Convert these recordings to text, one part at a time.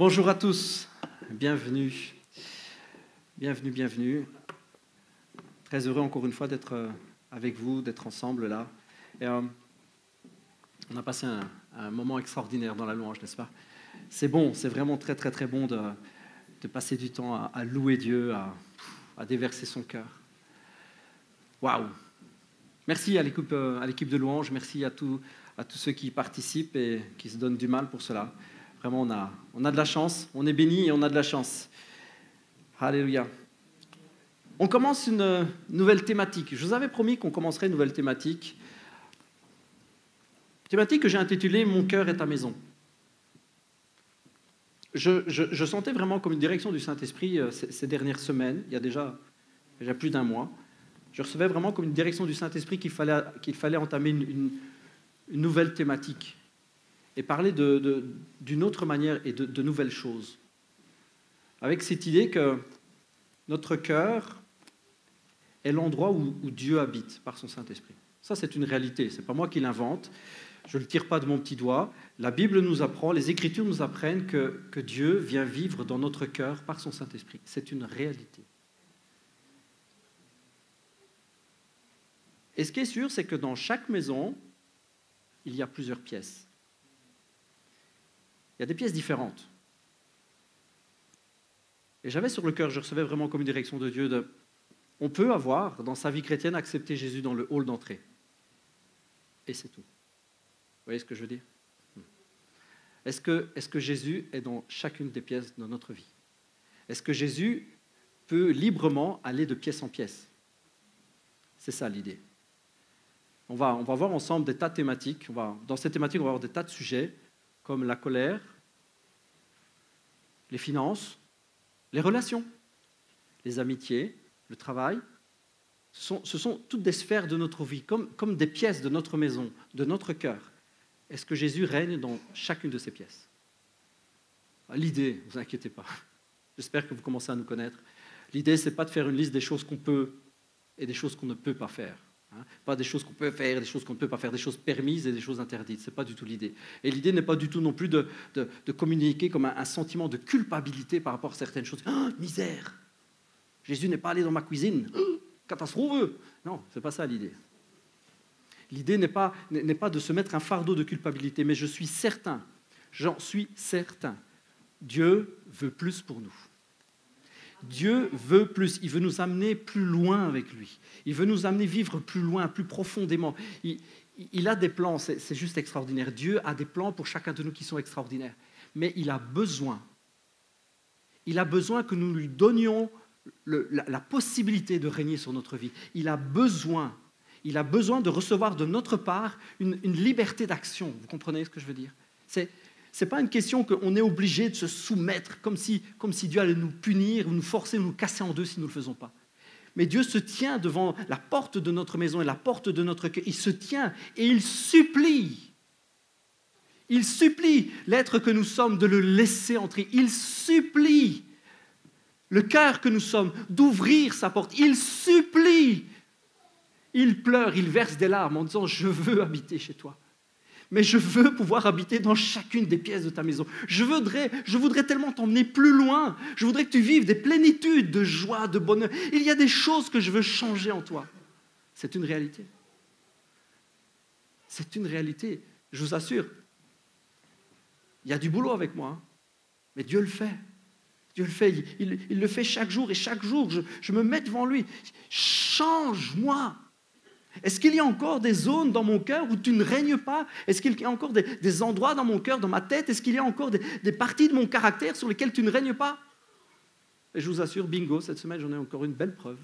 Bonjour à tous, bienvenue, bienvenue. Très heureux encore une fois d'être avec vous, d'être ensemble là. Et, on a passé un moment extraordinaire dans la louange, n'est-ce pas? C'est bon, c'est vraiment très très très bon de passer du temps à louer Dieu, à déverser son cœur. Waouh! Merci à l'équipe de louange, merci à tous ceux qui participent et qui se donnent du mal pour cela. Vraiment, on a de la chance, on est bénis et on a de la chance. Alléluia. On commence une nouvelle thématique. Je vous avais promis qu'on commencerait une nouvelle thématique. Thématique que j'ai intitulée « Mon cœur est ta maison ». Je sentais vraiment comme une direction du Saint-Esprit ces dernières semaines, il y a déjà plus d'un mois. Je recevais vraiment comme une direction du Saint-Esprit qu'il fallait entamer une nouvelle thématique et parler d'une autre manière et de nouvelles choses. Avec cette idée que notre cœur est l'endroit où Dieu habite par son Saint-Esprit. Ça, c'est une réalité, ce n'est pas moi qui l'invente, je ne le tire pas de mon petit doigt. La Bible nous apprend, les Écritures nous apprennent que Dieu vient vivre dans notre cœur par son Saint-Esprit. C'est une réalité. Et ce qui est sûr, c'est que dans chaque maison, il y a plusieurs pièces. Il y a des pièces différentes. Et j'avais sur le cœur, je recevais vraiment comme une direction de Dieu, on peut avoir, dans sa vie chrétienne, accepté Jésus dans le hall d'entrée. Et c'est tout. Vous voyez ce que je veux dire? Est-ce que Jésus est dans chacune des pièces de notre vie? Est-ce que Jésus peut librement aller de pièce en pièce? C'est ça l'idée. On va voir ensemble des tas de thématiques. Dans ces thématiques, on va avoir des tas de sujets, comme la colère, les finances, les relations, les amitiés, le travail. Ce sont toutes des sphères de notre vie, comme des pièces de notre maison, de notre cœur. Est-ce que Jésus règne dans chacune de ces pièces? L'idée, ne vous inquiétez pas, j'espère que vous commencez à nous connaître. L'idée, ce n'est pas de faire une liste des choses qu'on peut et des choses qu'on ne peut pas faire. Pas des choses qu'on peut faire, des choses qu'on ne peut pas faire, des choses permises et des choses interdites. Ce n'est pas du tout l'idée. Et l'idée n'est pas du tout non plus de communiquer comme un sentiment de culpabilité par rapport à certaines choses. Oh, misère! Jésus n'est pas allé dans ma cuisine. Oh, catastrophe! Non, ce n'est pas ça l'idée. L'idée n'est pas de se mettre un fardeau de culpabilité, mais je suis certain, j'en suis certain, Dieu veut plus pour nous. Dieu veut plus, il veut nous amener plus loin avec lui. Il veut nous amener vivre plus loin, plus profondément. Il a des plans, c'est juste extraordinaire. Dieu a des plans pour chacun de nous qui sont extraordinaires. Mais il a besoin que nous lui donnions la possibilité de régner sur notre vie. Il a besoin de recevoir de notre part une liberté d'action. Vous comprenez ce que je veux dire? Ce n'est pas une question qu'on est obligé de se soumettre comme si Dieu allait nous punir, ou nous forcer, ou nous casser en deux si nous ne le faisons pas. Mais Dieu se tient devant la porte de notre maison et la porte de notre cœur. Il se tient et il supplie. Il supplie l'être que nous sommes de le laisser entrer. Il supplie le cœur que nous sommes d'ouvrir sa porte. Il supplie. Il pleure, il verse des larmes en disant « Je veux habiter chez toi. » Mais je veux pouvoir habiter dans chacune des pièces de ta maison. Je voudrais tellement t'emmener plus loin. Je voudrais que tu vives des plénitudes de joie, de bonheur. Il y a des choses que je veux changer en toi. C'est une réalité. C'est une réalité, je vous assure. Il y a du boulot avec moi, mais Dieu le fait. Dieu le fait, il le fait chaque jour. Et chaque jour, je me mets devant lui. Change-moi. Est-ce qu'il y a encore des zones dans mon cœur où tu ne règnes pas? Est-ce qu'il y a encore des endroits dans mon cœur, dans ma tête? Est-ce qu'il y a encore des parties de mon caractère sur lesquelles tu ne règnes pas? Et je vous assure, bingo, cette semaine, j'en ai encore une belle preuve.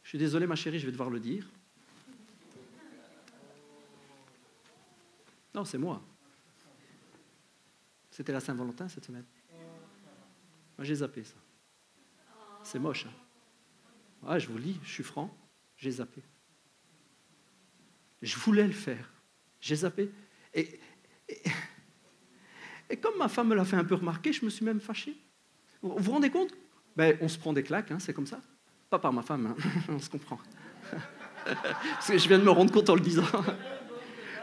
Je suis désolé, ma chérie, je vais devoir le dire. Non, c'est moi. C'était la Saint-Valentin cette semaine. Moi, j'ai zappé ça. C'est moche. Ouais, je vous le dis, je suis franc, j'ai zappé. Je voulais le faire. J'ai zappé. Et comme ma femme me l'a fait un peu remarquer, je me suis même fâché. Vous vous rendez compte? On se prend des claques, c'est comme ça. Pas par ma femme, on se comprend. Parce que je viens de me rendre compte en le disant.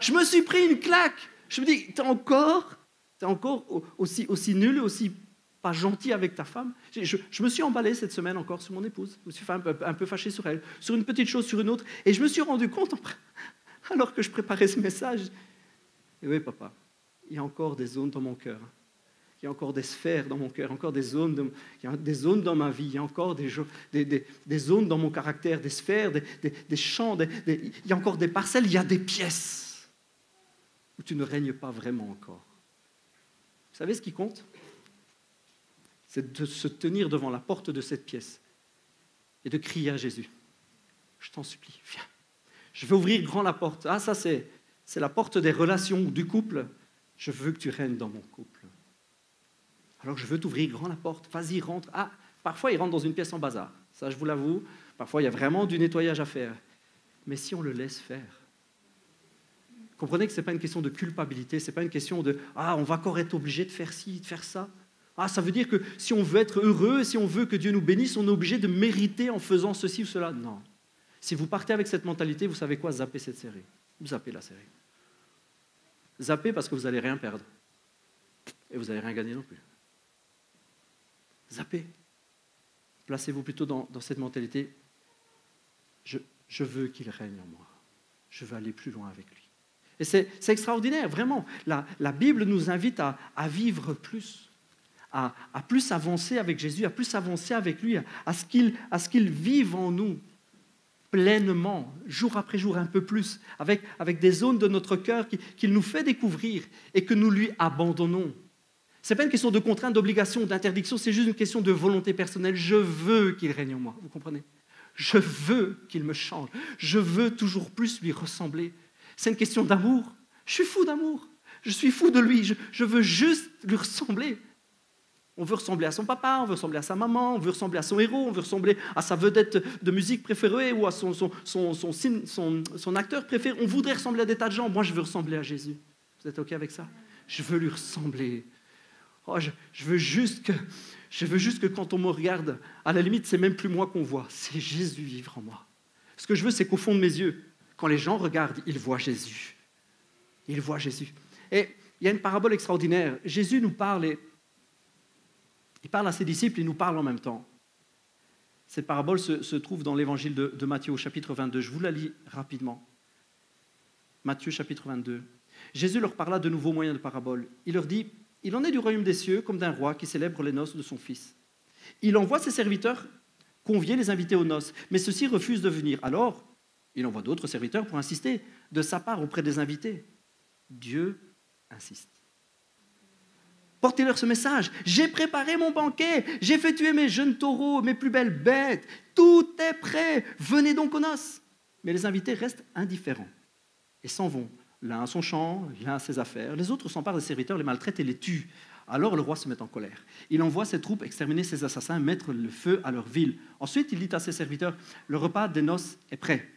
Je me suis pris une claque. Je me dis, t'as encore Tu es encore aussi nul, aussi pas gentil avec ta femme. Je me suis emballé cette semaine encore sur mon épouse. Je me suis fait un peu fâché sur elle, sur une petite chose, sur une autre. Et je me suis rendu compte, alors que je préparais ce message, et oui, papa, il y a encore des zones dans mon cœur. Il y a encore des sphères dans mon cœur, encore des zones, il y a des zones dans ma vie, il y a encore des zones dans mon caractère, des sphères, des champs, il y a encore des parcelles, il y a des pièces où tu ne règnes pas vraiment encore. Vous savez ce qui compte? C'est de se tenir devant la porte de cette pièce et de crier à Jésus. Je t'en supplie, viens. Je vais ouvrir grand la porte. Ah, ça c'est la porte des relations du couple. Je veux que tu règnes dans mon couple. Alors je veux t'ouvrir grand la porte, vas-y, rentre. Ah, parfois il rentre dans une pièce en bazar, ça je vous l'avoue, parfois il y a vraiment du nettoyage à faire. Mais si on le laisse faire, comprenez que ce n'est pas une question de culpabilité, ce n'est pas une question de « Ah, on va encore être obligé de faire ci, de faire ça ». Ah, ça veut dire que si on veut être heureux, si on veut que Dieu nous bénisse, on est obligé de mériter en faisant ceci ou cela. Non. Si vous partez avec cette mentalité, vous savez quoi? Zappez cette série. Vous zappez la série. Zappez parce que vous n'allez rien perdre. Et vous n'allez rien gagner non plus. Zappez. Placez-vous plutôt dans cette mentalité. Je veux qu'il règne en moi. Je veux aller plus loin avec lui. Et c'est extraordinaire, vraiment. La Bible nous invite à vivre plus, à plus avancer avec Jésus, à plus avancer avec lui, à ce qu'il vive en nous pleinement, jour après jour, un peu plus, avec des zones de notre cœur qu'il nous fait découvrir et que nous lui abandonnons. Ce n'est pas une question de contrainte, d'obligation, d'interdiction, c'est juste une question de volonté personnelle. Je veux qu'il règne en moi, vous comprenez? Je veux qu'il me change. Je veux toujours plus lui ressembler. C'est une question d'amour. Je suis fou d'amour. Je suis fou de lui. Je veux juste lui ressembler. On veut ressembler à son papa, on veut ressembler à sa maman, on veut ressembler à son héros, on veut ressembler à sa vedette de musique préférée ou à son acteur préféré. On voudrait ressembler à des tas de gens. Moi, je veux ressembler à Jésus. Vous êtes OK avec ça? Je veux lui ressembler. Oh, je veux juste que quand on me regarde, à la limite, c'est même plus moi qu'on voit, c'est Jésus vivre en moi. Ce que je veux, c'est qu'au fond de mes yeux, quand les gens regardent, ils voient Jésus. Ils voient Jésus. Et il y a une parabole extraordinaire. Jésus nous parle, et il parle à ses disciples, il nous parle en même temps. Cette parabole se trouve dans l'évangile de Matthieu, au chapitre 22. Je vous la lis rapidement. Matthieu, chapitre 22. Jésus leur parla de nouveau moyen de parabole. Il leur dit: il en est du royaume des cieux comme d'un roi qui célèbre les noces de son fils. Il envoie ses serviteurs convier les invités aux noces, mais ceux-ci refusent de venir. Alors, il envoie d'autres serviteurs pour insister de sa part auprès des invités. Dieu insiste. Portez-leur ce message. J'ai préparé mon banquet, j'ai fait tuer mes jeunes taureaux, mes plus belles bêtes. Tout est prêt, venez donc aux noces. Mais les invités restent indifférents et s'en vont. L'un à son champ, l'un à ses affaires. Les autres s'emparent des serviteurs, les maltraitent et les tuent. Alors le roi se met en colère. Il envoie ses troupes exterminer ses assassins, mettre le feu à leur ville. Ensuite, il dit à ses serviteurs: le repas des noces est prêt.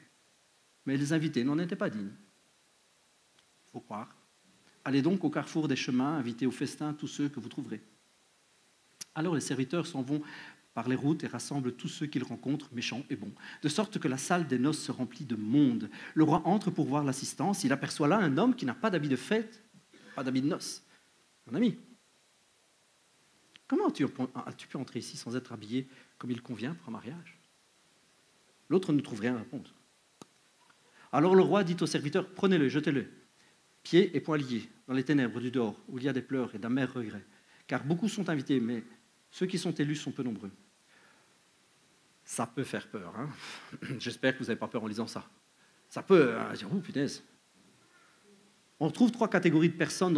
Mais les invités n'en étaient pas dignes. Il faut croire. Allez donc au carrefour des chemins, invitez au festin tous ceux que vous trouverez. Alors les serviteurs s'en vont par les routes et rassemblent tous ceux qu'ils rencontrent, méchants et bons, de sorte que la salle des noces se remplit de monde. Le roi entre pour voir l'assistance. Il aperçoit là un homme qui n'a pas d'habit de fête, pas d'habit de noces. Mon ami, comment as-tu pu entrer ici sans être habillé comme il convient pour un mariage? L'autre ne trouve rien à répondre. Alors le roi dit au serviteur: prenez-le, jetez-le, pieds et poings liés, dans les ténèbres du dehors, où il y a des pleurs et d'amers regrets. Car beaucoup sont invités, mais ceux qui sont élus sont peu nombreux. Ça peut faire peur. Hein. J'espère que vous n'avez pas peur en lisant ça. Ça peut dire: oh punaise. On retrouve trois catégories de personnes,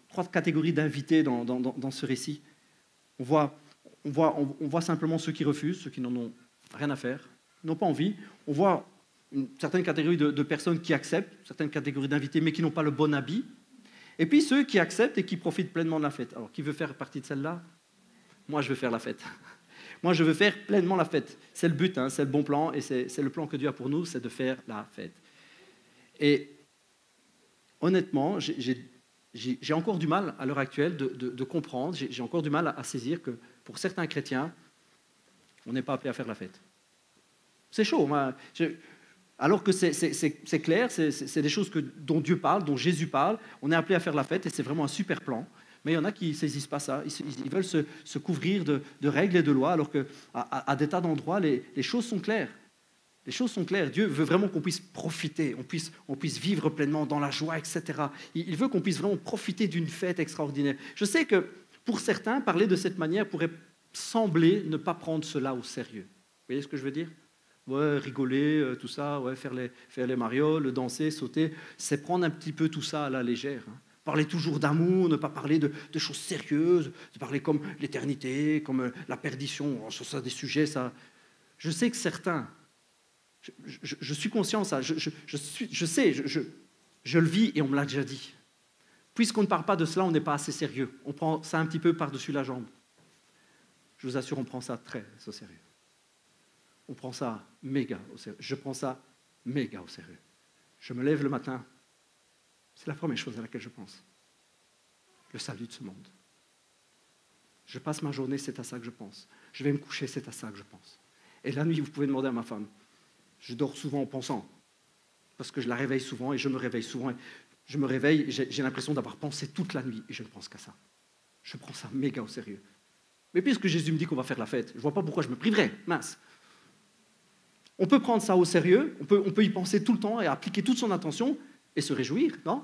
trois catégories d'invités dans ce récit. On voit simplement ceux qui refusent, ceux qui n'en ont rien à faire, n'ont pas envie. On voit une certaine catégorie de personnes qui acceptent, certaines catégories d'invités, mais qui n'ont pas le bon habit. Et puis ceux qui acceptent et qui profitent pleinement de la fête. Alors, qui veut faire partie de celle-là? Moi, je veux faire la fête. Moi, je veux faire pleinement la fête. C'est le but, hein, c'est le bon plan, et c'est le plan que Dieu a pour nous, c'est de faire la fête. Et honnêtement, j'ai encore du mal à l'heure actuelle de comprendre, j'ai encore du mal à saisir que pour certains chrétiens, on n'est pas appelé à faire la fête. C'est chaud. Alors que c'est clair, c'est des choses dont Dieu parle, dont Jésus parle. On est appelé à faire la fête et c'est vraiment un super plan. Mais il y en a qui ne saisissent pas ça. Ils veulent se couvrir de règles et de lois, alors qu'à des tas d'endroits, les choses sont claires. Les choses sont claires. Dieu veut vraiment qu'on puisse profiter, on puisse vivre pleinement dans la joie, etc. Il veut qu'on puisse vraiment profiter d'une fête extraordinaire. Je sais que pour certains, parler de cette manière pourrait sembler ne pas prendre cela au sérieux. Vous voyez ce que je veux dire? Ouais, rigoler, tout ça, ouais, faire les marioles, danser, sauter, c'est prendre un petit peu tout ça à la légère. Parler toujours d'amour, ne pas parler de choses sérieuses, de parler comme l'éternité, comme la perdition, sur ça des sujets, ça. Je sais que certains, je suis conscient de ça, je sais, je le vis et on me l'a déjà dit. Puisqu'on ne parle pas de cela, on n'est pas assez sérieux. On prend ça un petit peu par-dessus la jambe. Je vous assure, on prend ça très au sérieux. On prend ça méga au sérieux. Je prends ça méga au sérieux. Je me lève le matin, c'est la première chose à laquelle je pense. Le salut de ce monde. Je passe ma journée, c'est à ça que je pense. Je vais me coucher, c'est à ça que je pense. Et la nuit, vous pouvez demander à ma femme. Je dors souvent en pensant, parce que je la réveille souvent et je me réveille souvent. Je me réveille et j'ai l'impression d'avoir pensé toute la nuit et je ne pense qu'à ça. Je prends ça méga au sérieux. Mais puisque Jésus me dit qu'on va faire la fête, je ne vois pas pourquoi je me priverais, mince. On peut prendre ça au sérieux, on peut y penser tout le temps et appliquer toute son attention et se réjouir, non?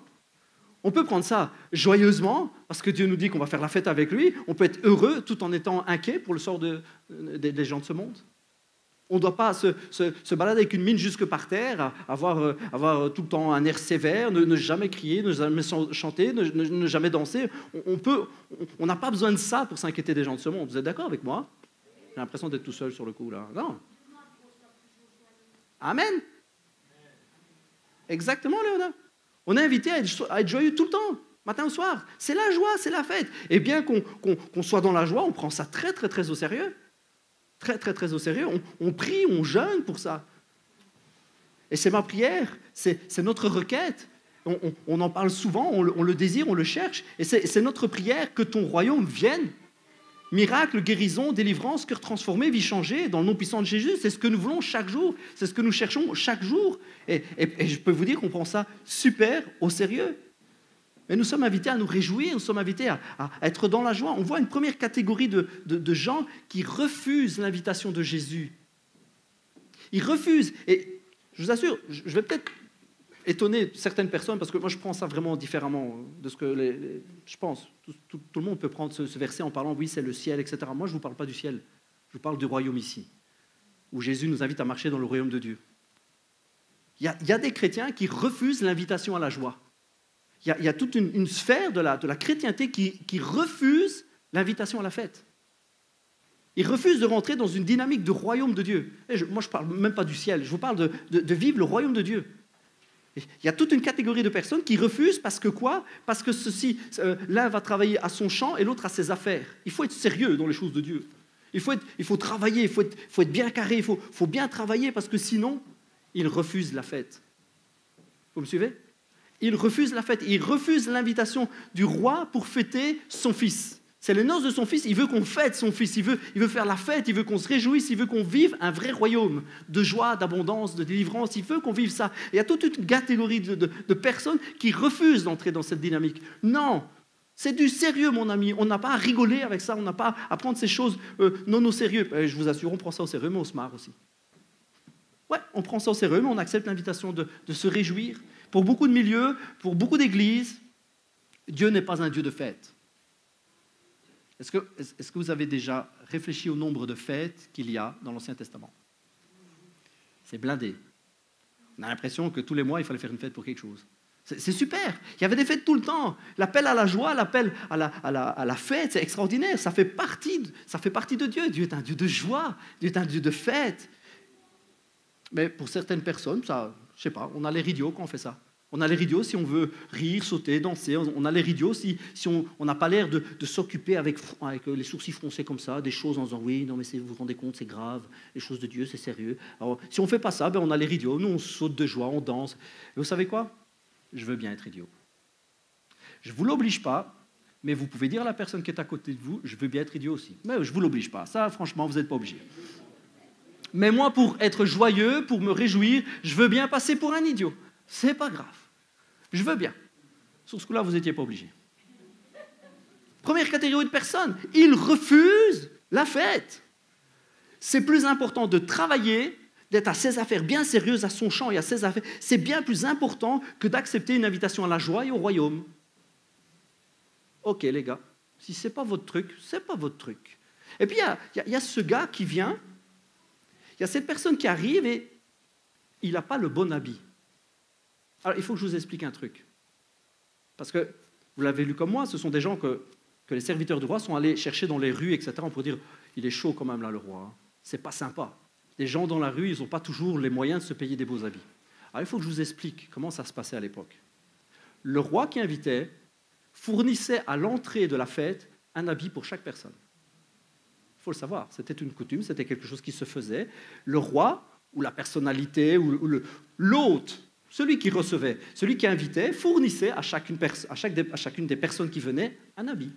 On peut prendre ça joyeusement, parce que Dieu nous dit qu'on va faire la fête avec lui. On peut être heureux tout en étant inquiet pour le sort des gens de ce monde. On ne doit pas se balader avec une mine jusque par terre, avoir tout le temps un air sévère, ne jamais crier, ne jamais chanter, ne jamais danser. On n'a pas besoin de ça pour s'inquiéter des gens de ce monde. Vous êtes d'accord avec moi? J'ai l'impression d'être tout seul sur le coup, là. Non. Amen. Exactement, Léona. On est invité à être joyeux tout le temps, matin au soir. C'est la joie, c'est la fête. Et bien qu'on soit dans la joie, on prend ça très, très, très au sérieux. Très, très, très au sérieux. On prie, on jeûne pour ça. Et c'est ma prière, c'est notre requête. On en parle souvent, on le désire, on le cherche. Et c'est notre prière que ton royaume vienne. Miracle, guérison, délivrance, cœur transformé, vie changée, dans le nom puissant de Jésus. C'est ce que nous voulons chaque jour. C'est ce que nous cherchons chaque jour. Et je peux vous dire qu'on prend ça super au sérieux. Mais nous sommes invités à nous réjouir, nous sommes invités à être dans la joie. On voit une première catégorie de gens qui refusent l'invitation de Jésus. Ils refusent. Et je vous assure, je vais peut-être étonner certaines personnes, parce que moi je prends ça vraiment différemment de ce que je pense. Tout le monde peut prendre ce verset en parlant, oui, c'est le ciel, etc. Moi je ne vous parle pas du ciel, je vous parle du royaume ici, où Jésus nous invite à marcher dans le royaume de Dieu. Il y a des chrétiens qui refusent l'invitation à la joie. Il y a toute une sphère de la chrétienté qui refuse l'invitation à la fête. Ils refusent de rentrer dans une dynamique de royaume de Dieu. Moi, je ne parle même pas du ciel, je vous parle de vivre le royaume de Dieu. Il y a toute une catégorie de personnes qui refusent parce que quoi? Parce que l'un va travailler à son champ et l'autre à ses affaires. Il faut être sérieux dans les choses de Dieu. Il faut travailler, il faut être bien carré, il faut bien travailler parce que sinon, ils refusent la fête. Vous me suivez? Il refuse la fête, il refuse l'invitation du roi pour fêter son fils. C'est les noces de son fils, il veut qu'on fête son fils, il veut faire la fête, il veut qu'on se réjouisse, il veut qu'on vive un vrai royaume de joie, d'abondance, de délivrance, il veut qu'on vive ça. Et il y a toute une catégorie de personnes qui refusent d'entrer dans cette dynamique. Non, c'est du sérieux, mon ami, on n'a pas à rigoler avec ça, on n'a pas à prendre ces choses non au sérieux. Je vous assure, on prend ça au sérieux, mais on se marre aussi. Ouais, on prend ça au sérieux, mais on accepte l'invitation de se réjouir. Pour beaucoup de milieux, pour beaucoup d'églises, Dieu n'est pas un Dieu de fête. Est-ce que vous avez déjà réfléchi au nombre de fêtes qu'il y a dans l'Ancien Testament? C'est blindé. On a l'impression que tous les mois, il fallait faire une fête pour quelque chose. C'est super. Il y avait des fêtes tout le temps. L'appel à la joie, l'appel à la fête, c'est extraordinaire. Ça fait partie de Dieu. Dieu est un Dieu de joie. Dieu est un Dieu de fête. Mais pour certaines personnes, ça, je ne sais pas, on a l'air idiot quand on fait ça. On a l'air idiot si on veut rire, sauter, danser. On a l'air idiot si on n'a pas l'air de s'occuper avec les sourcils froncés comme ça, des choses en disant oui, non mais vous vous rendez compte, c'est grave, les choses de Dieu, c'est sérieux. Alors, si on ne fait pas ça, on a l'air idiot. Nous, on saute de joie, on danse. Et vous savez quoi? Je veux bien être idiot. Je ne vous l'oblige pas, mais vous pouvez dire à la personne qui est à côté de vous, je veux bien être idiot aussi. Mais je ne vous l'oblige pas. Ça, franchement, vous n'êtes pas obligé. Mais moi, pour être joyeux, pour me réjouir, je veux bien passer pour un idiot. C'est pas grave. Je veux bien. Sur ce coup-là, vous n'étiez pas obligé. Première catégorie de personnes, ils refusent la fête. C'est plus important de travailler, d'être à ses affaires bien sérieuses, à son champ et à ses affaires. C'est bien plus important que d'accepter une invitation à la joie et au royaume. Ok les gars, si ce n'est pas votre truc, ce n'est pas votre truc. Et puis il y a ce gars qui vient, il y a cette personne qui arrive et il n'a pas le bon habit. Alors il faut que je vous explique un truc. Parce que, vous l'avez lu comme moi, ce sont des gens que les serviteurs du roi sont allés chercher dans les rues, etc. pour dire, il est chaud quand même là le roi, c'est pas sympa. Les gens dans la rue, ils n'ont pas toujours les moyens de se payer des beaux habits. Alors il faut que je vous explique comment ça se passait à l'époque. Le roi qui invitait fournissait à l'entrée de la fête un habit pour chaque personne. Il faut le savoir, c'était une coutume, c'était quelque chose qui se faisait. Le roi, ou la personnalité, ou l'hôte, celui qui recevait, celui qui invitait, fournissait à chacune des personnes qui venaient un habit.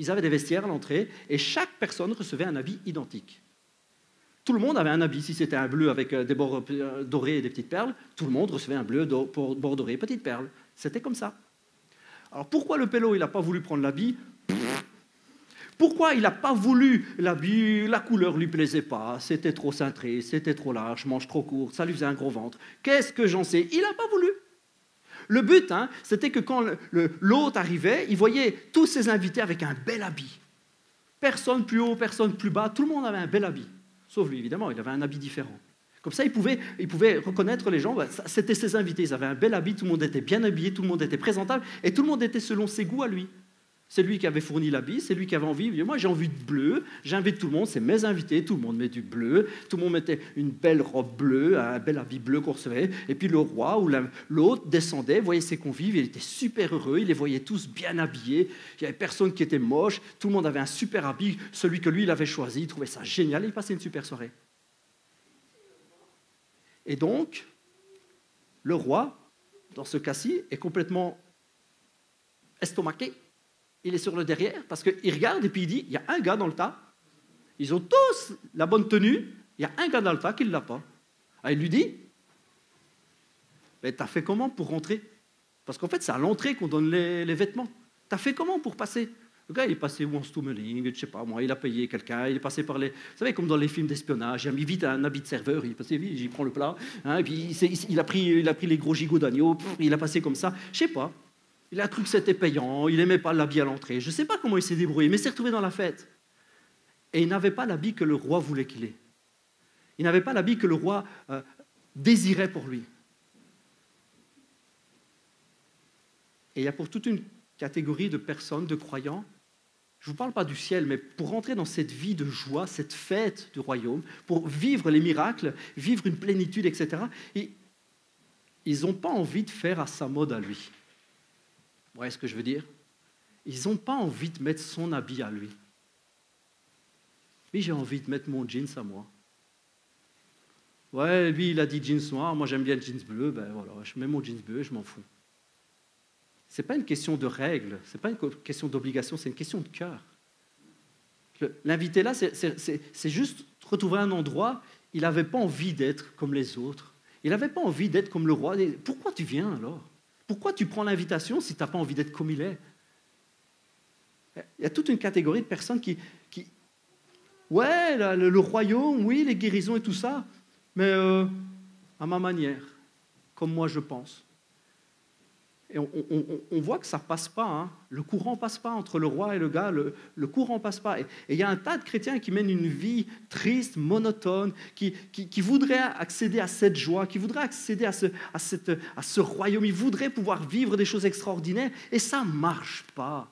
Ils avaient des vestiaires à l'entrée et chaque personne recevait un habit identique. Tout le monde avait un habit. Si c'était un bleu avec des bords dorés et des petites perles, tout le monde recevait un bleu bord doré et petites perles. C'était comme ça. Alors pourquoi le pélo il n'a pas voulu prendre l'habit? Pourquoi il n'a pas voulu l'habit? La couleur ne lui plaisait pas, c'était trop cintré, c'était trop large, manche trop courte, ça lui faisait un gros ventre. Qu'est-ce que j'en sais? Il n'a pas voulu. Le but, c'était que quand l'hôte arrivait, il voyait tous ses invités avec un bel habit. Personne plus haut, personne plus bas, tout le monde avait un bel habit. Sauf lui, évidemment, il avait un habit différent. Comme ça, il pouvait reconnaître les gens, c'était ses invités, ils avaient un bel habit, tout le monde était bien habillé, tout le monde était présentable, et tout le monde était selon ses goûts à lui. C'est lui qui avait fourni l'habit, c'est lui qui avait envie. Il dit, moi, j'ai envie de bleu, j'invite tout le monde, c'est mes invités, tout le monde met du bleu, tout le monde mettait une belle robe bleue, un bel habit bleu qu'on recevait. Et puis le roi ou l'hôte descendait, voyait ses convives, il était super heureux, il les voyait tous bien habillés, il n'y avait personne qui était moche, tout le monde avait un super habit, celui que lui, il avait choisi, il trouvait ça génial, il passait une super soirée. Et donc, le roi, dans ce cas-ci, est complètement estomaqué. Il est sur le derrière parce qu'il regarde et puis il dit, il y a un gars dans le tas, ils ont tous la bonne tenue, il y a un gars dans le tas qui ne l'a pas. Alors il lui dit, mais t'as fait comment pour rentrer? Parce qu'en fait, c'est à l'entrée qu'on donne les vêtements. T'as fait comment pour passer? Le gars, il est passé en stummeling, je ne sais pas moi, il a payé quelqu'un, il est passé par les... Vous savez, comme dans les films d'espionnage, il a mis vite un habit de serveur, il est passé vite, j'y prends le plat, et puis il a pris les gros gigots d'agneau, il a passé comme ça, je ne sais pas. Il a cru que c'était payant, il n'aimait pas l'habit à l'entrée. Je ne sais pas comment il s'est débrouillé, mais il s'est retrouvé dans la fête. Et il n'avait pas l'habit que le roi voulait qu'il ait. Il n'avait pas l'habit que le roi désirait pour lui. Et il y a pour toute une catégorie de personnes, de croyants, je ne vous parle pas du ciel, mais pour rentrer dans cette vie de joie, cette fête du royaume, pour vivre les miracles, vivre une plénitude, etc., ils n'ont pas envie de faire à sa mode à lui. Vous voyez ce que je veux dire? Ils n'ont pas envie de mettre son habit à lui. Mais j'ai envie de mettre mon jeans à moi. Ouais, lui, il a dit jeans noir, moi j'aime bien le jeans bleu, ben voilà, je mets mon jeans bleu et je m'en fous. Ce n'est pas une question de règle, ce n'est pas une question d'obligation, c'est une question de cœur. L'invité là, c'est juste retrouver un endroit, il n'avait pas envie d'être comme les autres. Il n'avait pas envie d'être comme le roi. Pourquoi tu viens alors? Pourquoi tu prends l'invitation si tu n'as pas envie d'être comme il est? Il y a toute une catégorie de personnes qui ouais, le royaume, oui, les guérisons et tout ça, mais à ma manière, comme moi je pense. Et on voit que ça ne passe pas, le courant ne passe pas entre le roi et le gars, le courant ne passe pas. Et il y a un tas de chrétiens qui mènent une vie triste, monotone, qui voudraient accéder à cette joie, qui voudraient accéder à ce royaume, ils voudraient pouvoir vivre des choses extraordinaires, et ça ne marche pas.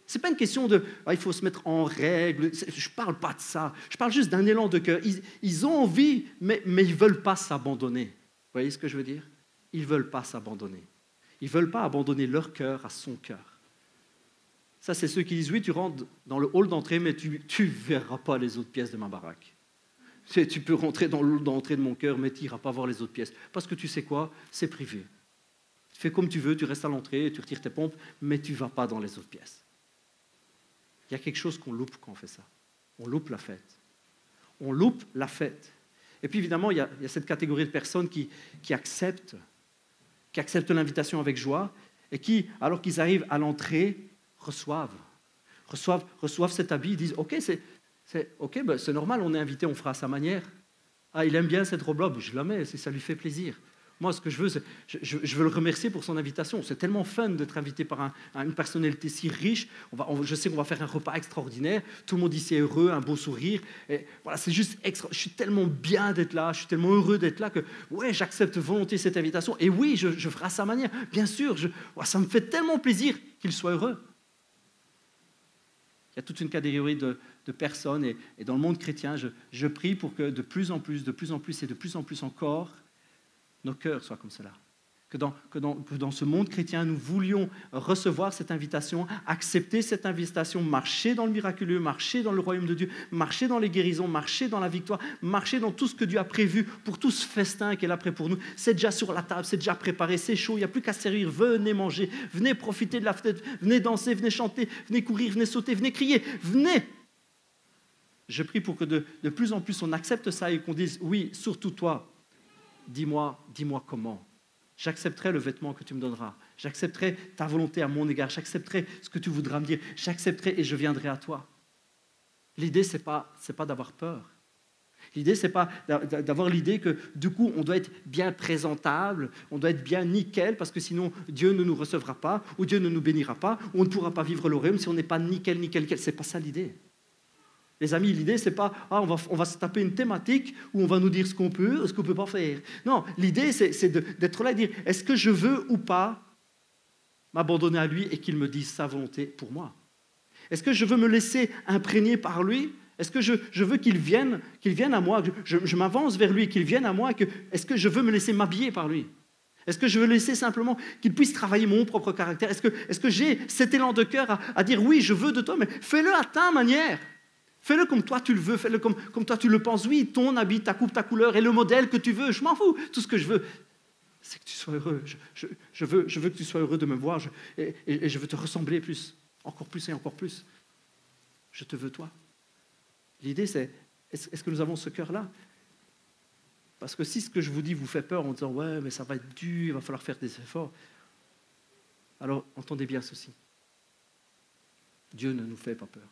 Ce n'est pas une question de il faut se mettre en règle, je ne parle pas de ça, je parle juste d'un élan de cœur. Ils ont envie, mais ils ne veulent pas s'abandonner. Vous voyez ce que je veux dire? Ils ne veulent pas s'abandonner. Ils ne veulent pas abandonner leur cœur à son cœur. Ça, c'est ceux qui disent, oui, tu rentres dans le hall d'entrée, mais tu ne verras pas les autres pièces de ma baraque. Tu peux rentrer dans le hall d'entrée de mon cœur, mais tu n'iras pas voir les autres pièces. Parce que tu sais quoi? C'est privé. Tu fais comme tu veux, tu restes à l'entrée, tu retires tes pompes, mais tu ne vas pas dans les autres pièces. Il y a quelque chose qu'on loupe quand on fait ça. On loupe la fête. On loupe la fête. Et puis évidemment, il y a cette catégorie de personnes qui acceptent l'invitation avec joie et qui, alors qu'ils arrivent à l'entrée, reçoivent cet habit, ils disent, ok, c'est normal, on est invité, on fera à sa manière. Ah, il aime bien cette robe-là, je la mets, si ça lui fait plaisir. Moi, ce que je veux, c'est, je veux le remercier pour son invitation. C'est tellement fun d'être invité par une personnalité si riche. Je sais qu'on va faire un repas extraordinaire. Tout le monde ici est heureux, un beau sourire. Et voilà, c'est juste extra. Je suis tellement bien d'être là, je suis tellement heureux d'être là que ouais, j'accepte volontiers cette invitation. Et oui, je ferai à sa manière. Bien sûr, ça me fait tellement plaisir qu'il soit heureux. Il y a toute une catégorie de personnes. Et dans le monde chrétien, je prie pour que de plus en plus et de plus en plus encore, nos cœurs soient comme cela. Que dans ce monde chrétien, nous voulions recevoir cette invitation, accepter cette invitation, marcher dans le miraculeux, marcher dans le royaume de Dieu, marcher dans les guérisons, marcher dans la victoire, marcher dans tout ce que Dieu a prévu pour tout ce festin qu'il a prêt pour nous. C'est déjà sur la table, c'est déjà préparé, c'est chaud, il n'y a plus qu'à servir. Venez manger, venez profiter de la fête, venez danser, venez chanter, venez courir, venez sauter, venez crier, venez. Je prie pour que de plus en plus on accepte ça et qu'on dise, oui, surtout toi, dis-moi comment. J'accepterai le vêtement que tu me donneras. J'accepterai ta volonté à mon égard. J'accepterai ce que tu voudras me dire. J'accepterai et je viendrai à toi. L'idée, ce n'est pas d'avoir peur. L'idée, ce n'est pas d'avoir l'idée que du coup, on doit être bien présentable, on doit être bien nickel, parce que sinon, Dieu ne nous recevra pas, ou Dieu ne nous bénira pas, ou on ne pourra pas vivre le royaume si on n'est pas nickel. Ce n'est pas ça l'idée. Les amis, l'idée, ce n'est pas on va se taper une thématique où on va nous dire ce qu'on peut, ce qu'on ne peut pas faire. Non, l'idée, c'est d'être là et dire, est-ce que je veux ou pas m'abandonner à lui et qu'il me dise sa volonté pour moi? Est-ce que je veux me laisser imprégner par lui? Est-ce que je veux qu'il vienne à moi, que je m'avance vers lui et qu'il vienne à moi? Est-ce que je veux me laisser m'habiller par lui? Est-ce que je veux laisser simplement qu'il puisse travailler mon propre caractère? Est-ce que j'ai cet élan de cœur à dire, oui, je veux de toi, mais fais-le à ta manière. Fais-le comme toi tu le veux, fais-le comme toi tu le penses. Oui, ton habit, ta coupe, ta couleur et le modèle que tu veux, je m'en fous. Tout ce que je veux, c'est que tu sois heureux. Je veux que tu sois heureux de me voir et je veux te ressembler plus, encore plus et encore plus. Je te veux toi. L'idée c'est, est-ce que nous avons ce cœur-là? Parce que si ce que je vous dis vous fait peur en disant « ouais, mais ça va être dur, il va falloir faire des efforts », alors entendez bien ceci. Dieu ne nous fait pas peur.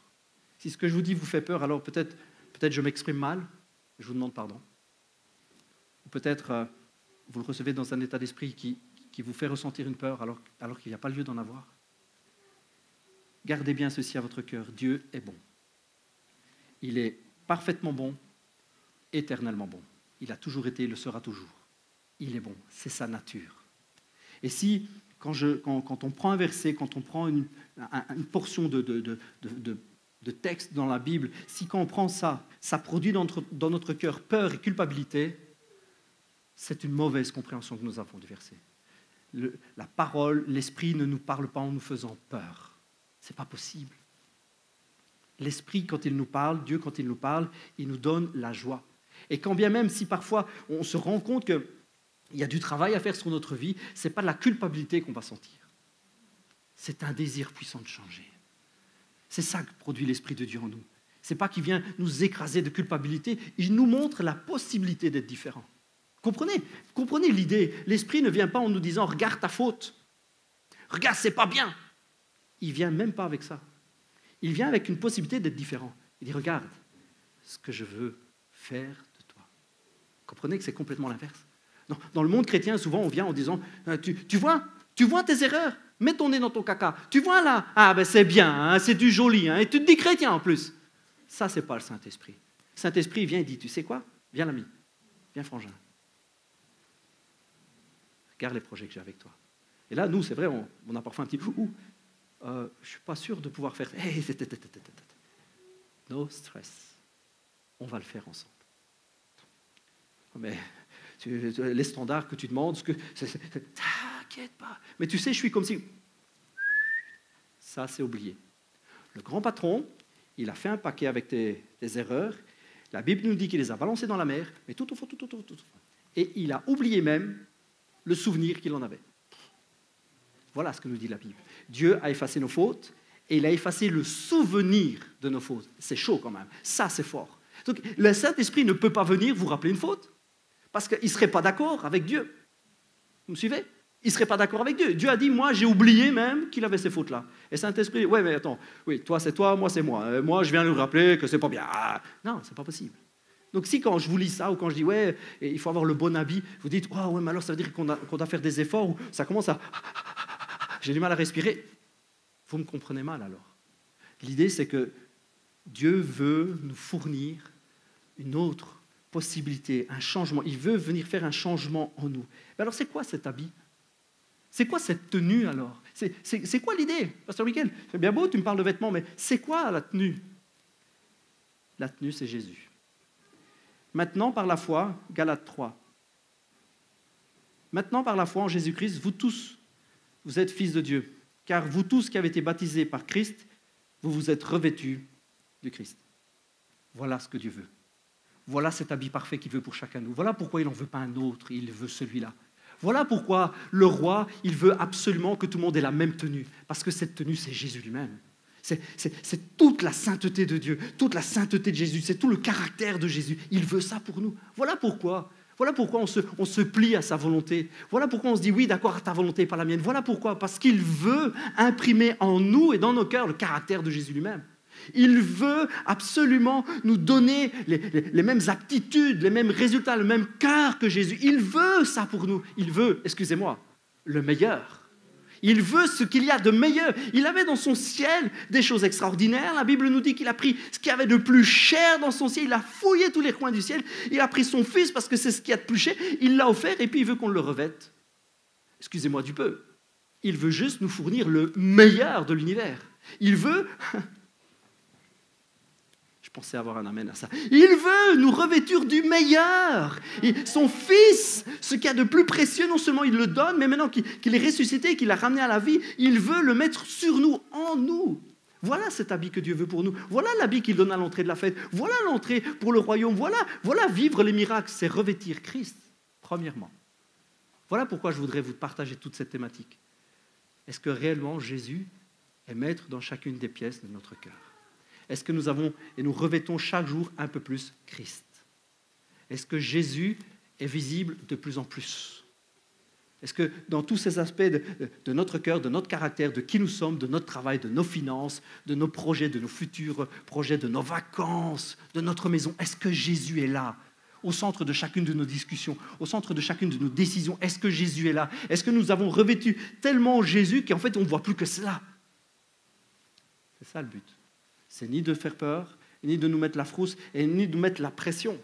Si ce que je vous dis vous fait peur, alors peut-être je m'exprime mal, je vous demande pardon. Ou peut-être vous le recevez dans un état d'esprit qui vous fait ressentir une peur alors qu'il n'y a pas lieu d'en avoir. Gardez bien ceci à votre cœur, Dieu est bon. Il est parfaitement bon, éternellement bon. Il a toujours été, il le sera toujours. Il est bon, c'est sa nature. Et si, quand on prend un verset, quand on prend une portion de texte dans la Bible, si quand on prend ça produit dans notre cœur peur et culpabilité, c'est une mauvaise compréhension que nous avons du verset. La parole, l'esprit ne nous parle pas en nous faisant peur. Ce n'est pas possible. L'esprit, quand il nous parle, Dieu, quand il nous parle, il nous donne la joie. Et quand bien même si parfois on se rend compte qu'il y a du travail à faire sur notre vie, ce n'est pas de la culpabilité qu'on va sentir. C'est un désir puissant de changer. C'est ça que produit l'Esprit de Dieu en nous. Ce n'est pas qu'il vient nous écraser de culpabilité, il nous montre la possibilité d'être différent. Comprenez l'idée. L'Esprit ne vient pas en nous disant « regarde ta faute, regarde, c'est pas bien ». Il ne vient même pas avec ça. Il vient avec une possibilité d'être différent. Il dit « regarde ce que je veux faire de toi ». Comprenez que c'est complètement l'inverse. Dans le monde chrétien, souvent on vient en disant « tu vois tes erreurs ? Mets ton nez dans ton caca. Tu vois là? Ah ben c'est bien, hein, c'est du joli. Hein, et tu te dis chrétien en plus. » Ça, c'est pas le Saint-Esprit. Le Saint-Esprit vient et dit, tu sais quoi? Viens l'ami, viens frangin. Regarde les projets que j'ai avec toi. Et là, nous, c'est vrai, on a parfois un petit « je ne suis pas sûr de pouvoir faire... » Hey, no stress. On va le faire ensemble. Mais les standards que tu demandes, t'inquiète pas. Mais tu sais, je suis comme si... Ça, c'est oublié. Le grand patron, il a fait un paquet avec tes erreurs. La Bible nous dit qu'il les a balancées dans la mer, mais tout au fond. Et il a oublié même le souvenir qu'il en avait. Voilà ce que nous dit la Bible. Dieu a effacé nos fautes et il a effacé le souvenir de nos fautes. C'est chaud quand même. Ça, c'est fort. Donc, le Saint-Esprit ne peut pas venir vous rappeler une faute parce qu'il ne serait pas d'accord avec Dieu. Vous me suivez? Il ne serait pas d'accord avec Dieu. Dieu a dit, moi, j'ai oublié même qu'il avait ces fautes-là. Et Saint-Esprit, ouais, mais attends, oui, toi, c'est toi, moi, c'est moi. Moi, je viens lui rappeler que c'est pas bien. Ah, non, c'est pas possible. Donc si quand je vous lis ça, ou quand je dis, ouais, il faut avoir le bon habit, vous dites, oh, ouais, mais alors ça veut dire qu'on doit faire des efforts, ou ça commence à... J'ai du mal à respirer. Vous me comprenez mal, alors. L'idée, c'est que Dieu veut nous fournir une autre possibilité, un changement. Il veut venir faire un changement en nous. Mais alors, c'est quoi cet habit? C'est quoi cette tenue, alors? C'est quoi l'idée? Pasteur Michael, c'est bien beau, tu me parles de vêtements, mais c'est quoi la tenue? La tenue, c'est Jésus. Maintenant, par la foi, Galates 3. Maintenant, par la foi en Jésus-Christ, vous tous, vous êtes fils de Dieu. Car vous tous qui avez été baptisés par Christ, vous vous êtes revêtus du Christ. Voilà ce que Dieu veut. Voilà cet habit parfait qu'il veut pour chacun de nous. Voilà pourquoi il n'en veut pas un autre, il veut celui-là. Voilà pourquoi le roi, il veut absolument que tout le monde ait la même tenue. Parce que cette tenue, c'est Jésus lui-même. C'est toute la sainteté de Dieu, toute la sainteté de Jésus, c'est tout le caractère de Jésus. Il veut ça pour nous. Voilà pourquoi on se plie à sa volonté. Voilà pourquoi on se dit oui, d'accord, à ta volonté, pas la mienne. Voilà pourquoi, parce qu'il veut imprimer en nous et dans nos cœurs le caractère de Jésus lui-même. Il veut absolument nous donner les mêmes aptitudes, les mêmes résultats, le même cœur que Jésus. Il veut ça pour nous. Il veut, excusez-moi, le meilleur. Il veut ce qu'il y a de meilleur. Il avait dans son ciel des choses extraordinaires. La Bible nous dit qu'il a pris ce qu'il y avait de plus cher dans son ciel. Il a fouillé tous les coins du ciel. Il a pris son fils parce que c'est ce qu'il y a de plus cher. Il l'a offert et puis il veut qu'on le revête. Excusez-moi du peu. Il veut juste nous fournir le meilleur de l'univers. Il veut... Je pensais avoir un amen à ça. Il veut nous revêtir du meilleur. Et son Fils, ce qu'il y a de plus précieux, non seulement il le donne, mais maintenant qu'il est ressuscité, qu'il l'a ramené à la vie, il veut le mettre sur nous, en nous. Voilà cet habit que Dieu veut pour nous. Voilà l'habit qu'il donne à l'entrée de la fête. Voilà l'entrée pour le royaume. Voilà vivre les miracles. C'est revêtir Christ, premièrement. Voilà pourquoi je voudrais vous partager toute cette thématique. Est-ce que réellement Jésus est maître dans chacune des pièces de notre cœur? Est-ce que nous avons et nous revêtons chaque jour un peu plus Christ? Est-ce que Jésus est visible de plus en plus? Est-ce que dans tous ces aspects de notre cœur, de notre caractère, de qui nous sommes, de notre travail, de nos finances, de nos projets, de nos futurs projets, de nos vacances, de notre maison, est-ce que Jésus est là, au centre de chacune de nos discussions, au centre de chacune de nos décisions? Est-ce que Jésus est là? Est-ce que nous avons revêtu tellement Jésus qu'en fait on ne voit plus que cela? C'est ça le but. C'est ni de faire peur, ni de nous mettre la frousse, et ni de nous mettre la pression.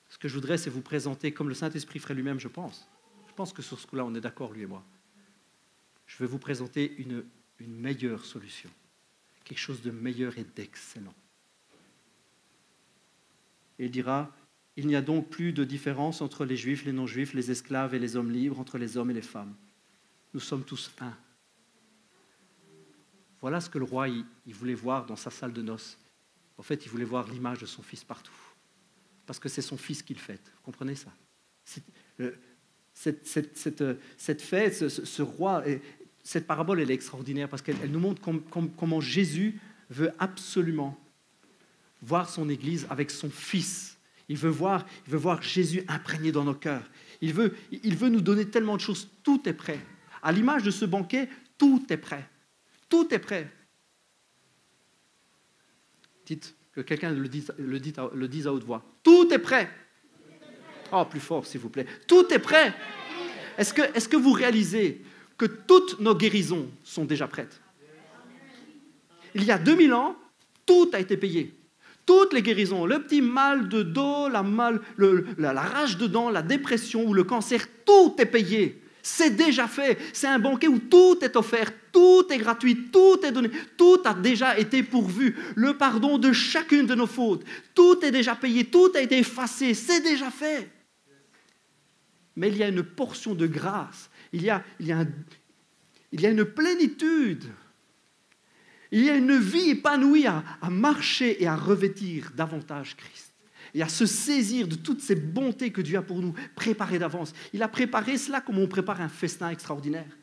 Ce que je voudrais, c'est vous présenter, comme le Saint-Esprit ferait lui-même, je pense. Je pense que sur ce coup-là, on est d'accord, lui et moi. Je vais vous présenter une meilleure solution. Quelque chose de meilleur et d'excellent. Et il dira, il n'y a donc plus de différence entre les Juifs, les non-Juifs, les esclaves et les hommes libres, entre les hommes et les femmes. Nous sommes tous un. Voilà ce que le roi il voulait voir dans sa salle de noces. En fait, il voulait voir l'image de son fils partout. Parce que c'est son fils qu'il fête. Vous comprenez ça? Cette fête, ce roi, cette parabole, elle est extraordinaire parce qu'elle nous montre comment Jésus veut absolument voir son Église avec son fils. Il veut voir Jésus imprégné dans nos cœurs. Il veut nous donner tellement de choses. Tout est prêt. À l'image de ce banquet, tout est prêt. Tout est prêt. Dites, que quelqu'un le dise à haute voix. Tout est prêt. Oh, plus fort, s'il vous plaît. Tout est prêt. Est-ce que vous réalisez que toutes nos guérisons sont déjà prêtes? Il y a 2000 ans, tout a été payé. Toutes les guérisons, le petit mal de dos, la rage de dents, la dépression ou le cancer, tout est payé. C'est déjà fait. C'est un banquet où tout est offert, tout est gratuit, tout est donné, tout a déjà été pourvu. Le pardon de chacune de nos fautes, tout est déjà payé, tout a été effacé, c'est déjà fait. Mais il y a une portion de grâce, il y a une plénitude, il y a une vie épanouie à marcher et à revêtir davantage Christ. Et à se saisir de toutes ces bontés que Dieu a pour nous, préparées d'avance. Il a préparé cela comme on prépare un festin extraordinaire.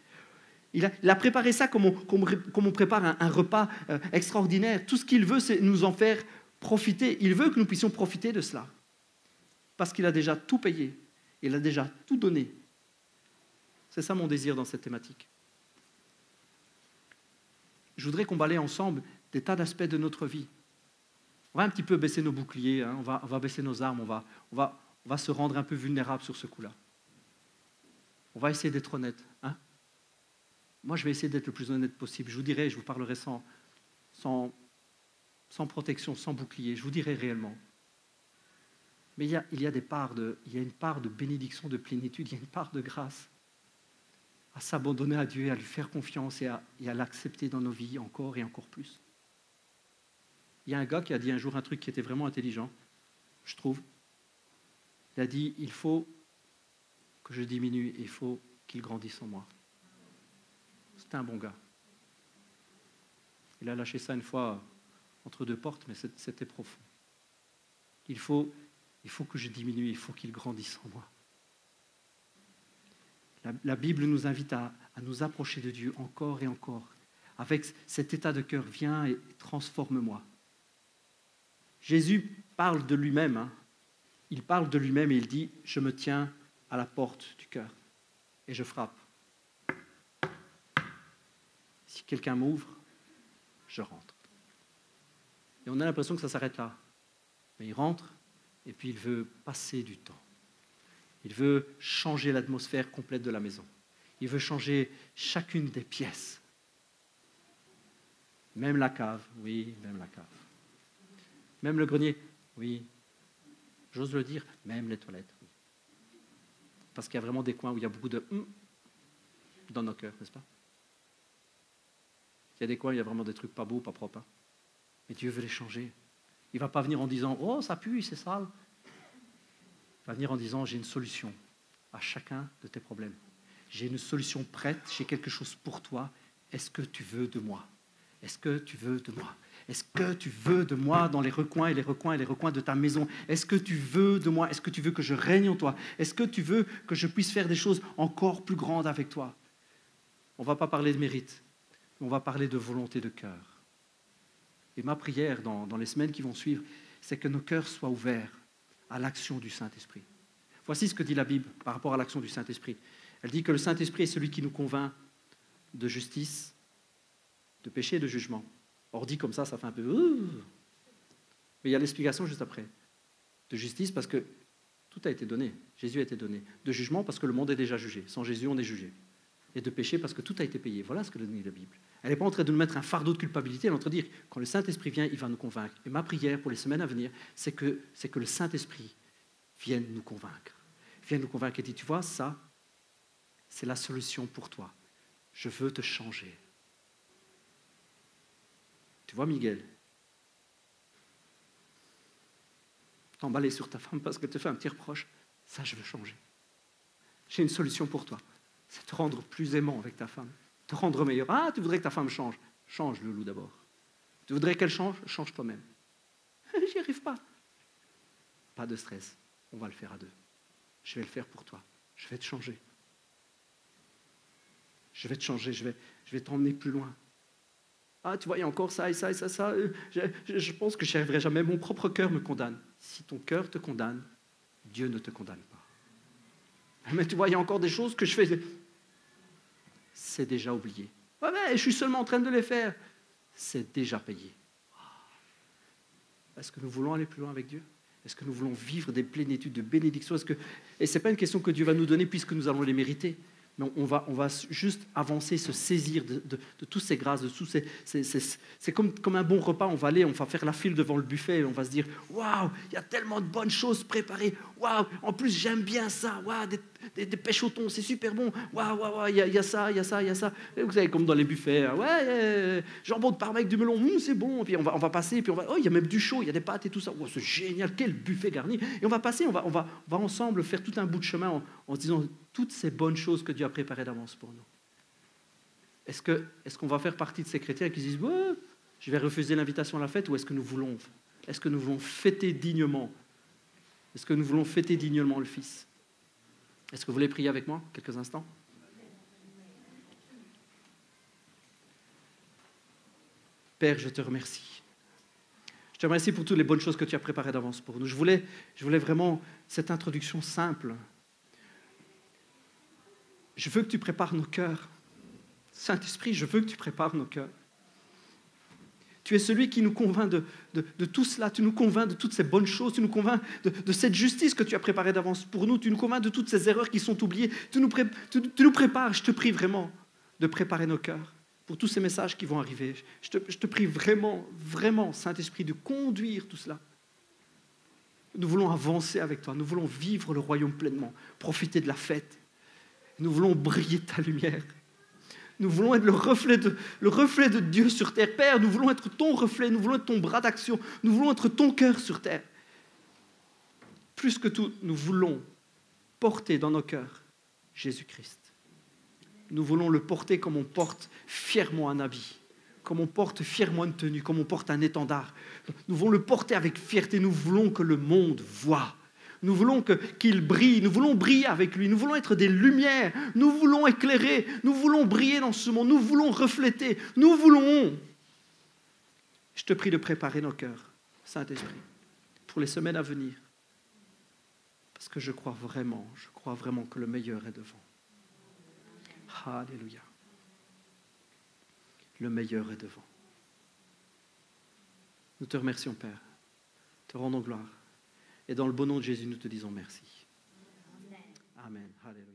Il a préparé ça comme on prépare un repas extraordinaire. Tout ce qu'il veut, c'est nous en faire profiter. Il veut que nous puissions profiter de cela. Parce qu'il a déjà tout payé. Il a déjà tout donné. C'est ça mon désir dans cette thématique. Je voudrais qu'on balaye ensemble des tas d'aspects de notre vie. On va un petit peu baisser nos boucliers, hein, on va baisser nos armes, on va se rendre un peu vulnérable sur ce coup-là. On va essayer d'être honnête. Hein. Moi, je vais essayer d'être le plus honnête possible. Je vous dirai, je vous parlerai sans protection, sans bouclier. Je vous dirai réellement. Mais il y a une part de bénédiction, de plénitude, il y a une part de grâce à s'abandonner à Dieu, à lui faire confiance et à l'accepter dans nos vies encore et encore plus. Il y a un gars qui a dit un jour un truc qui était vraiment intelligent, je trouve. Il a dit, il faut que je diminue et il faut qu'il grandisse en moi. C'était un bon gars. Il a lâché ça une fois entre deux portes, mais c'était profond. Il faut que je diminue, il faut qu'il grandisse en moi. La Bible nous invite à nous approcher de Dieu encore et encore. Avec cet état de cœur, viens et transforme-moi. Jésus parle de lui-même. Hein. Il parle de lui-même et il dit, je me tiens à la porte du cœur et je frappe. Si quelqu'un m'ouvre, je rentre. Et on a l'impression que ça s'arrête là. Mais il rentre et puis il veut passer du temps. Il veut changer l'atmosphère complète de la maison. Il veut changer chacune des pièces. Même la cave, oui, même la cave. Même le grenier, oui. J'ose le dire, même les toilettes. Oui. Parce qu'il y a vraiment des coins où il y a beaucoup de dans nos cœurs, n'est-ce pas? Il y a des coins où il y a vraiment des trucs pas beaux, pas propres. Hein. Mais Dieu veut les changer. Il ne va pas venir en disant « Oh, ça pue, c'est sale ». Il va venir en disant « J'ai une solution à chacun de tes problèmes. J'ai une solution prête, j'ai quelque chose pour toi. Est-ce que tu veux de moi? Est-ce que tu veux de moi? Est-ce que tu veux de moi dans les recoins et les recoins et les recoins de ta maison? Est-ce que tu veux de moi? Est-ce que tu veux que je règne en toi? Est-ce que tu veux que je puisse faire des choses encore plus grandes avec toi? » On ne va pas parler de mérite, on va parler de volonté de cœur. Et ma prière dans les semaines qui vont suivre, c'est que nos cœurs soient ouverts à l'action du Saint-Esprit. Voici ce que dit la Bible par rapport à l'action du Saint-Esprit. Elle dit que le Saint-Esprit est celui qui nous convainc de justice, de péché et de jugement. Or, dit comme ça fait un peu... Mais il y a l'explication juste après. De justice parce que tout a été donné. Jésus a été donné. De jugement parce que le monde est déjà jugé. Sans Jésus, on est jugé. Et de péché parce que tout a été payé. Voilà ce que dit la Bible. Elle n'est pas en train de nous mettre un fardeau de culpabilité, elle est en train de dire, quand le Saint-Esprit vient, il va nous convaincre. Et ma prière pour les semaines à venir, c'est que le Saint-Esprit vienne nous convaincre. Vienne nous convaincre et dit, tu vois, ça, c'est la solution pour toi. Je veux te changer. Tu vois, Miguel, t'emballer sur ta femme parce que tu fais un petit reproche, ça, je veux changer. J'ai une solution pour toi. C'est te rendre plus aimant avec ta femme. Te rendre meilleur. Ah, tu voudrais que ta femme change. Change le loup d'abord. Tu voudrais qu'elle change? Change toi-même. J'y arrive pas. Pas de stress. On va le faire à deux. Je vais le faire pour toi. Je vais te changer. Je vais te changer. Je vais t'emmener plus loin. Ah, tu vois, il y a encore ça et ça et ça, ça. Je pense que je n'y arriverai jamais. Mon propre cœur me condamne. Si ton cœur te condamne, Dieu ne te condamne pas. Mais tu vois, il y a encore des choses que je fais. C'est déjà oublié. Ouais, mais je suis seulement en train de les faire. C'est déjà payé. Est-ce que nous voulons aller plus loin avec Dieu? Est-ce que nous voulons vivre des plénitudes de bénédiction? Et ce n'est pas une question que Dieu va nous donner puisque nous allons les mériter. Mais on va juste avancer, se saisir de toutes ces grâces, de tous c'est comme un bon repas, on va aller, on va faire la file devant le buffet, et on va se dire, waouh, il y a tellement de bonnes choses préparées, waouh, en plus j'aime bien ça, waouh, des pêches au thon, c'est super bon, waouh, il y a ça, il y a ça, il y a ça. Et vous savez, comme dans les buffets, ouais, jambon de Parme avec du melon, c'est bon, et puis on va passer, et puis oh, il y a même du chaud, il y a des pâtes et tout ça, oh, c'est génial, quel buffet garni. Et on va passer, on va ensemble faire tout un bout de chemin en se disant, toutes ces bonnes choses que Dieu a préparées d'avance pour nous. Est-ce qu'on va faire partie de ces chrétiens qui disent je vais refuser l'invitation à la fête, ou est-ce que nous voulons fêter dignement? Est-ce que nous voulons fêter dignement le Fils? Est-ce que vous voulez prier avec moi quelques instants? Père, je te remercie. Je te remercie pour toutes les bonnes choses que tu as préparées d'avance pour nous. Je voulais vraiment cette introduction simple Je veux que tu prépares nos cœurs. Saint-Esprit, je veux que tu prépares nos cœurs. Tu es celui qui nous convainc de tout cela, tu nous convaincs de toutes ces bonnes choses, tu nous convaincs de cette justice que tu as préparée d'avance pour nous, tu nous convaincs de toutes ces erreurs qui sont oubliées, tu nous prépares, je te prie vraiment de préparer nos cœurs pour tous ces messages qui vont arriver. Je te prie vraiment, vraiment, Saint-Esprit, de conduire tout cela. Nous voulons avancer avec toi, nous voulons vivre le royaume pleinement, profiter de la fête. Nous voulons briller de ta lumière. Nous voulons être le reflet de Dieu sur terre. Père, nous voulons être ton reflet, nous voulons être ton bras d'action, nous voulons être ton cœur sur terre. Plus que tout, nous voulons porter dans nos cœurs Jésus-Christ. Nous voulons le porter comme on porte fièrement un habit, comme on porte fièrement une tenue, comme on porte un étendard. Nous voulons le porter avec fierté, nous voulons que le monde voie. Nous voulons qu'il brille, nous voulons briller avec lui, nous voulons être des lumières, nous voulons éclairer, nous voulons briller dans ce monde, nous voulons refléter, nous voulons. Je te prie de préparer nos cœurs, Saint-Esprit, pour les semaines à venir. Parce que je crois vraiment que le meilleur est devant. Alléluia. Le meilleur est devant. Nous te remercions, Père. Te rendons gloire. Et dans le beau nom de Jésus, nous te disons merci. Amen. Alléluia.